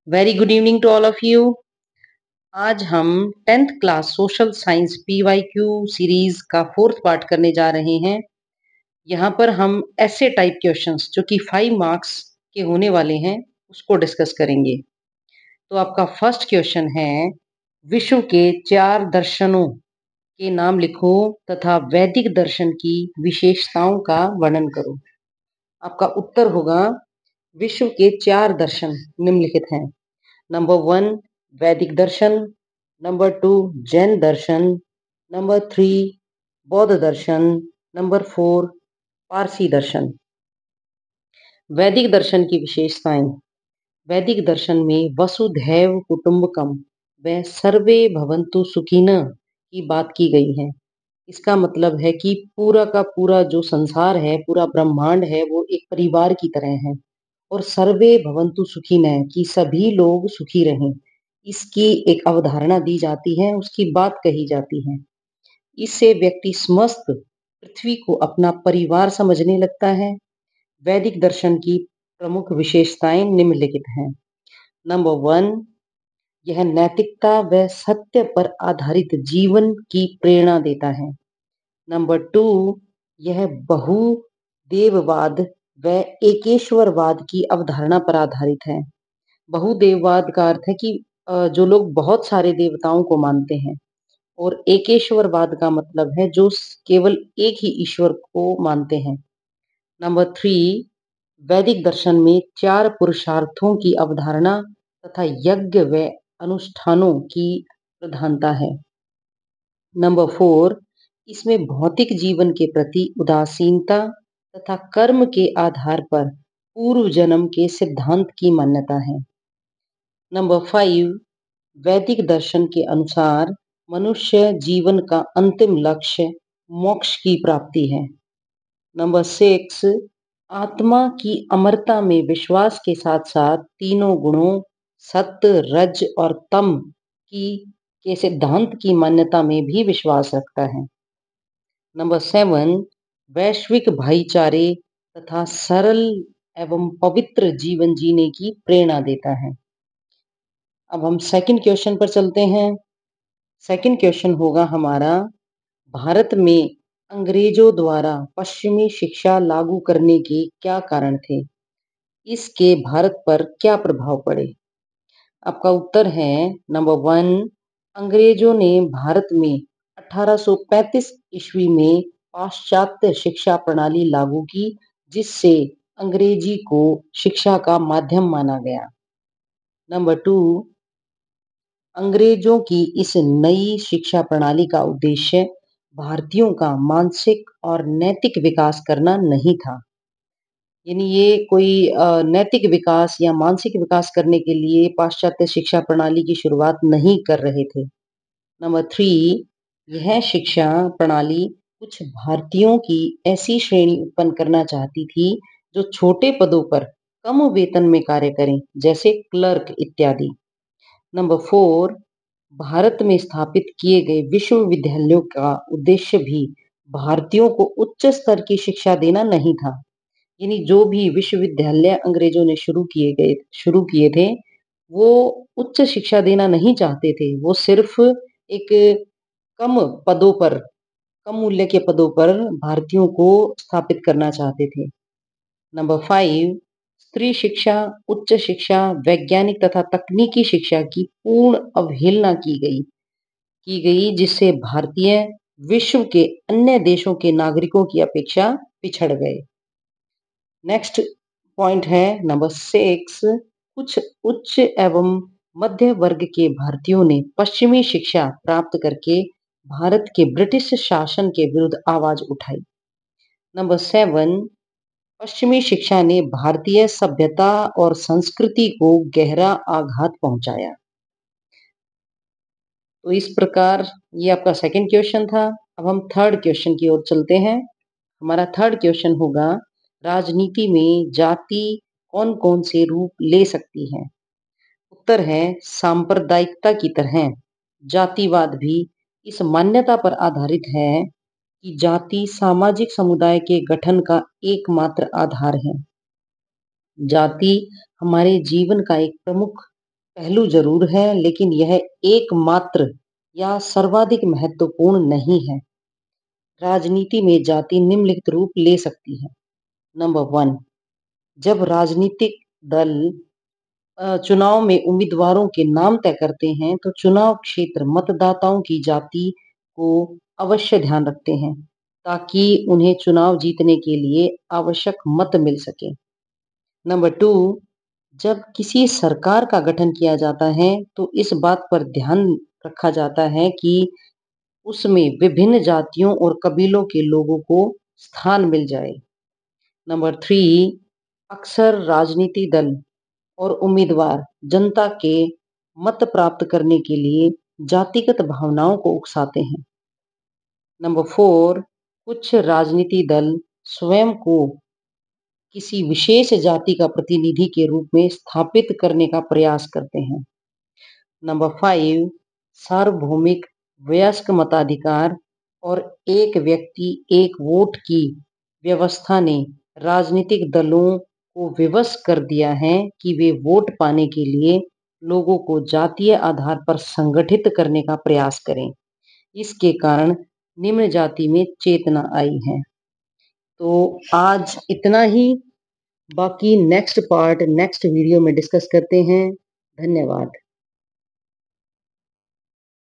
Very good evening to all of you. आज हम 10th class social science PYQ series का fourth part करने जा रहे हैं। यहाँ पर हम ऐसे टाइप क्वेश्चंस जो कि 5 मार्क्स के होने वाले हैं उसको डिस्कस करेंगे। तो आपका फर्स्ट क्वेश्चन है, विश्व के 4 दर्शनों के नाम लिखो तथा वैदिक दर्शन की विशेषताओं का वर्णन करो। आपका उत्तर होगा, विश्व के 4 दर्शन निम्नलिखित हैं। नंबर 1 वैदिक दर्शन, नंबर 2 जैन दर्शन, नंबर 3 बौद्ध दर्शन, नंबर 4 पारसी दर्शन। वैदिक दर्शन की विशेषताएं। वैदिक दर्शन में वसुधैव कुटुंबकम व सर्वे भवन्तु सुखिनः की बात की गई है। इसका मतलब है कि पूरा का पूरा जो संसार है, पूरा ब्रह्मांड है, वो एक परिवार की तरह है। और सर्वे भवन्तु सुखिनः कि सभी लोग सुखी रहें, इसकी एक अवधारणा दी जाती है, उसकी बात कही जाती है। इससे व्यक्ति समस्त पृथ्वी को अपना परिवार समझने लगता है। वैदिक दर्शन की प्रमुख विशेषताएं निम्नलिखित हैं। नंबर 1, यह नैतिकता व सत्य पर आधारित जीवन की प्रेरणा देता है। नंबर 2, यह बहुदेववाद व एकेश्वरवाद की अवधारणा पर आधारित है। बहुदेववाद का अर्थ है कि जो लोग बहुत सारे देवताओं को मानते हैं, और एकेश्वरवाद का मतलब है जो केवल एक ही ईश्वर को मानते हैं। नंबर 3, वैदिक दर्शन में 4 पुरुषार्थों की अवधारणा तथा यज्ञ व अनुष्ठानों की प्रधानता है। नंबर 4, इसमें भौतिक जीवन के प्रति उदासीनता तथा कर्म के आधार पर पूर्व जन्म के सिद्धांत की मान्यता है। नंबर 5, वैदिक दर्शन के अनुसार मनुष्य जीवन का अंतिम लक्ष्य मोक्ष की प्राप्ति है। नंबर 6, आत्मा की अमरता में विश्वास के साथ साथ तीनों गुणों सत्य, रज और तम की के सिद्धांत की मान्यता में भी विश्वास रखता है। नंबर 7, वैश्विक भाईचारे तथा सरल एवं पवित्र जीवन जीने की प्रेरणा देता है। अब हम सेकंड क्वेश्चन पर चलते हैं। सेकंड क्वेश्चन होगा हमारा, भारत में अंग्रेजों द्वारा पश्चिमी शिक्षा लागू करने के क्या कारण थे? इसके भारत पर क्या प्रभाव पड़े? आपका उत्तर है नंबर 1, अंग्रेजों ने भारत में 1835 ईस्वी में पाश्चात्य शिक्षा प्रणाली लागू की, जिससे अंग्रेजी को शिक्षा का माध्यम माना गया। नंबर 2, अंग्रेजों की इस नई शिक्षा प्रणाली का उद्देश्य भारतीयों का मानसिक और नैतिक विकास करना नहीं था। यानी ये कोई नैतिक विकास या मानसिक विकास करने के लिए पाश्चात्य शिक्षा प्रणाली की शुरुआत नहीं कर रहे थे। नंबर 3, यह शिक्षा प्रणाली कुछ भारतीयों की ऐसी श्रेणी उत्पन्न करना चाहती थी जो छोटे पदों पर कम वेतन में कार्य करें, जैसे क्लर्क इत्यादि। नंबर 4, भारत में स्थापित किए गए विश्वविद्यालयों का उद्देश्य भी भारतीयों को उच्च स्तर की शिक्षा देना नहीं था। यानी जो भी विश्वविद्यालय अंग्रेजों ने शुरू किए थे, वो उच्च शिक्षा देना नहीं चाहते थे। वो सिर्फ एक कम पदों पर, कम मूल्य के पदों पर भारतीयों को स्थापित करना चाहते थे। नंबर 5, स्त्री शिक्षा, उच्च शिक्षा, वैज्ञानिक तथा तकनीकी शिक्षा की पूर्ण अवहेलना की गई, जिससे भारतीय विश्व के अन्य देशों के नागरिकों की अपेक्षा पिछड़ गए। नेक्स्ट पॉइंट है नंबर 6, कुछ उच्च एवं मध्य वर्ग के भारतीयों ने पश्चिमी शिक्षा प्राप्त करके भारत के ब्रिटिश शासन के विरुद्ध आवाज उठाई। नंबर 7, पश्चिमी शिक्षा ने भारतीय सभ्यता और संस्कृति को गहरा आघात पहुंचाया। तो इस प्रकार ये आपका सेकंड क्वेश्चन था। अब हम थर्ड क्वेश्चन की ओर चलते हैं। हमारा थर्ड क्वेश्चन होगा, राजनीति में जाति कौन-कौन से रूप ले सकती है? उत्तर है, सांप्रदायिकता की तरह जातिवाद भी इस मान्यता पर आधारित है कि जाति सामाजिक समुदाय के गठन का एकमात्र आधार है। जाति हमारे जीवन का एक प्रमुख पहलू जरूर है, लेकिन यह एकमात्र या सर्वाधिक महत्वपूर्ण नहीं है। राजनीति में जाति निम्नलिखित रूप ले सकती है। नंबर 1, जब राजनीतिक दल चुनाव में उम्मीदवारों के नाम तय करते हैं, तो चुनाव क्षेत्र मतदाताओं की जाति को अवश्य ध्यान रखते हैं, ताकि उन्हें चुनाव जीतने के लिए आवश्यक मत मिल सके। नंबर 2, जब किसी सरकार का गठन किया जाता है, तो इस बात पर ध्यान रखा जाता है कि उसमें विभिन्न जातियों और कबीलों के लोगों को स्थान मिल जाए। नंबर 3, अक्सर राजनीति दल और उम्मीदवार जनता के मत प्राप्त करने के लिए जातिगत भावनाओं को उकसाते हैं। नंबर 4, कुछ राजनीति दल स्वयं को किसी विशेष जाति का प्रतिनिधि के रूप में स्थापित करने का प्रयास करते हैं। नंबर 5, सार्वभौमिक वयस्क मताधिकार और एक व्यक्ति एक वोट की व्यवस्था ने राजनीतिक दलों को विवश कर दिया है कि वे वोट पाने के लिए लोगों को जातीय आधार पर संगठित करने का प्रयास करें। इसके कारण निम्न जाति में चेतना आई है। तो आज इतना ही, बाकी नेक्स्ट पार्ट नेक्स्ट वीडियो में डिस्कस करते हैं। धन्यवाद।